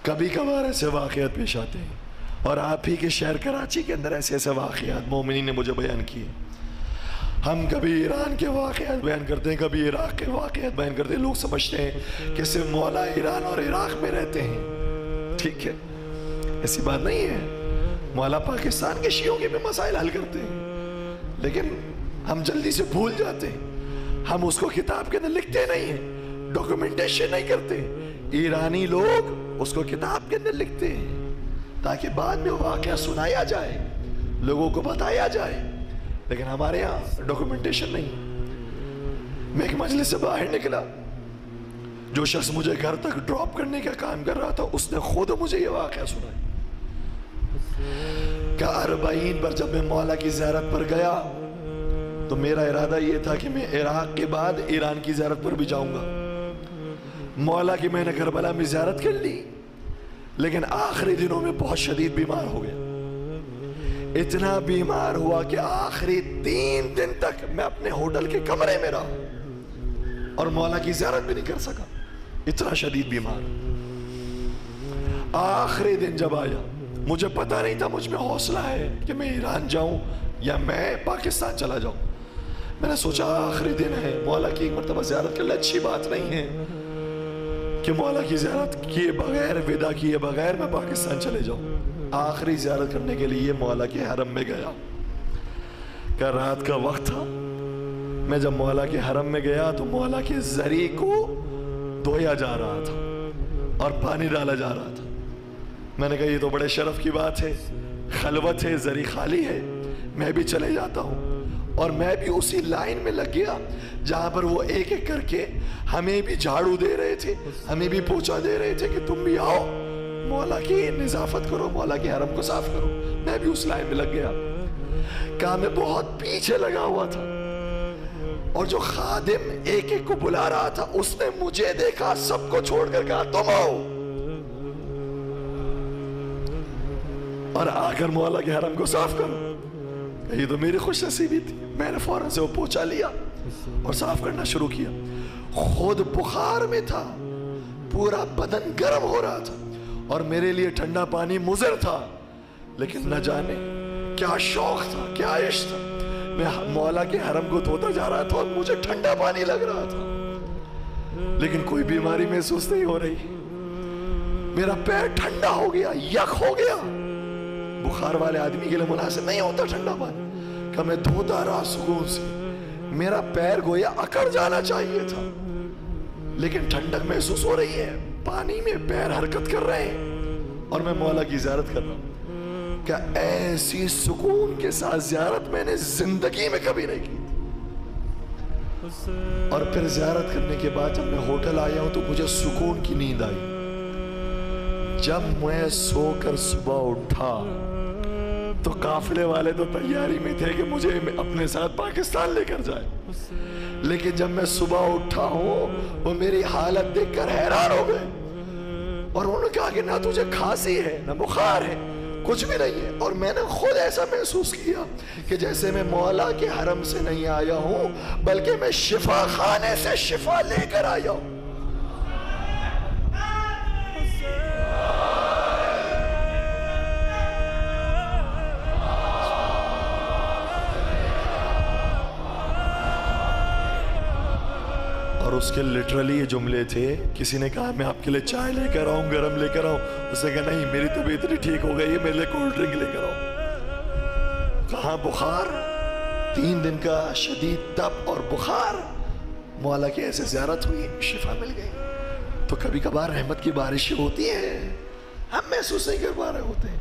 کبھی کبھار ایسے واقعات پیش آتے ہیں، اور آپ ہی کے شہر کراچی کے اندر ایسے ایسے واقعات مومنین نے مجھے بیان کیے. ہم کبھی ایران کے واقعات بیان کرتے ہیں، کبھی عراق کے واقعات بیان کرتے ہیں. لوگ سمجھتے ہیں کہ صرف مولا ایران اور عراق میں رہتے ہیں. ٹھیک ہے، ایسی بات نہیں ہے. مولا پاکستان کے شیعوں کے بھی مسائل حل کرتے ہیں، لیکن ہم جلدی سے بھول جاتے ہیں. ہم اس کو کتاب کے اندر لکھتے نہیں ہیں، ڈاکومنٹیشن نہیں کرتے. ایرانی لوگ اس کو کتاب کے اندر لکھتے ہیں تاکہ بعد میں واقعہ سنایا جائے، لوگوں کو بتایا جائے. لیکن ہمارے ہاں ڈاکومنٹیشن نہیں. میں ایک مجلس سے باہر نکلا، جو شخص مجھے گھر تک ڈراپ کرنے کا کام کر رہا تھا اس نے خود مجھے یہ واقعہ سنایا کہ 40 پر جب میں مولا کی زیارت پر گیا تو میرا ارادہ یہ تھا کہ میں عراق کے بعد ایران کی زیارت پر بھی جاؤں گا. مولا کی میں نے کربلا میں زیارت کر لی، لیکن آخری دنوں میں بہت شدید بیمار ہو گیا. اتنا بیمار ہوا کہ آخری 3 دن تک میں اپنے ہوٹل کے کمرے میں رہا اور مولا کی زیارت بھی نہیں کر سکا. اتنا شدید بیمار. آخری دن جب آیا مجھے پتا نہیں تھا مجھ میں حوصلہ ہے کہ میں ایران جاؤں یا میں پاکستان چلا جاؤں. میں نے سوچا آخری دن ہے، مولا کی ایک مرتبہ زیارت کر لے. اچھی بات نہیں ہے کہ مولا کی زیارت کیے بغیر، ودا کیے بغیر میں پاکستان چلے جاؤں. آخری زیارت کرنے کے لیے مولا کے حرم میں گیا. کہ رات کا وقت تھا. میں جب مولا کے حرم میں گیا تو مولا کے زری کو دھویا جا رہا تھا اور پانی ڈالا جا رہا تھا. میں نے کہا یہ تو بڑے شرف کی بات ہے، خلوت ہے، زری خالی ہے، میں بھی چلے جاتا ہوں. اور میں بھی اسی لائن میں لگ گیا جہاں پر وہ ایک ایک کر کے ہمیں بھی جھاڑو دے رہے تھے، ہمیں بھی پوچھا دے رہے تھے کہ تم بھی آؤ، مولا کی نظافت کرو، مولا کے حرم کو صاف کرو. میں بھی اس لائن میں لگ گیا. کہا میں بہت پیچھے لگا ہوا تھا، اور جو خادم ایک ایک کو بلا رہا تھا اس نے مجھے دیکھا، سب کو چھوڑ کر کہا تم آؤ، اور آ کر مولا کے حرم کو صاف کرو. یہ تو میری خوش نصیبی تھی. میں نے فوراً سے وہ پوچھا لیا اور صاف کرنا شروع کیا. خود بخار میں تھا، پورا بدن گرم ہو رہا تھا اور میرے لیے ٹھنڈا پانی مضر تھا، لیکن نہ جانے کیا شوق تھا، کیا عشق تھا. میں مولا کے حرم کو دھوتا جا رہا تھا اور مجھے ٹھنڈا پانی لگ رہا تھا، لیکن کوئی بیماری محسوس نہیں ہو رہی. میرا پیر ٹھنڈا ہو گیا، یک ہو گیا. بخار والے آدمی کے لیے مناسب نہیں ہوتا ٹھنڈا پانی. کہ میں دھوتا رہا سکون سے. میرا پیر گویا اکڑ جانا چاہیے تھا، لیکن ٹھنڈک محسوس ہو رہی ہے، پانی میں پیر حرکت کر رہے ہیں اور میں مولا کی زیارت کر رہا ہوں. کہ ایسی سکون کے ساتھ زیارت میں نے زندگی میں کبھی نہیں کی. اور پھر زیارت کرنے کے بعد جب میں ہوٹل آیا ہوں تو مجھے سکون کی نیند آئی. جب میں سو کر صبح اٹھا تو قافلے والے تو تیاری میں تھے کہ مجھے اپنے ساتھ پاکستان لے کر جائے. لیکن جب میں صبح اٹھا ہوں وہ میری حالت دیکھ کر حیران ہو گئے، اور انہوں نے کہا کہ نہ تجھے کھانسی ہے نہ بخار ہے، کچھ بھی نہیں ہے. اور میں نے خود ایسا محسوس کیا کہ جیسے میں مولا کے حرم سے نہیں آیا ہوں بلکہ میں شفا خانے سے شفا لے کر آیا ہوں. اور اس کے لٹرلی یہ جملے تھے. کسی نے کہا میں آپ کے لیے چائے لے کر آؤں، گرم لے کر آؤں. اس نے کہا نہیں، میری طبیعت اتنی ٹھیک ہو گئی ہے، میرے لیے کولڈ ڈرنک لے کر آؤں. کہاں بخار، 3 دن کا شدید تپ اور بخار. مولا کی ایسے زیارت ہوئی، شفا مل گئی. تو کبھی کبھار رحمت کی بارشیں ہوتی ہیں، ہم محسوس نہیں کر پا رہے ہوتے ہیں.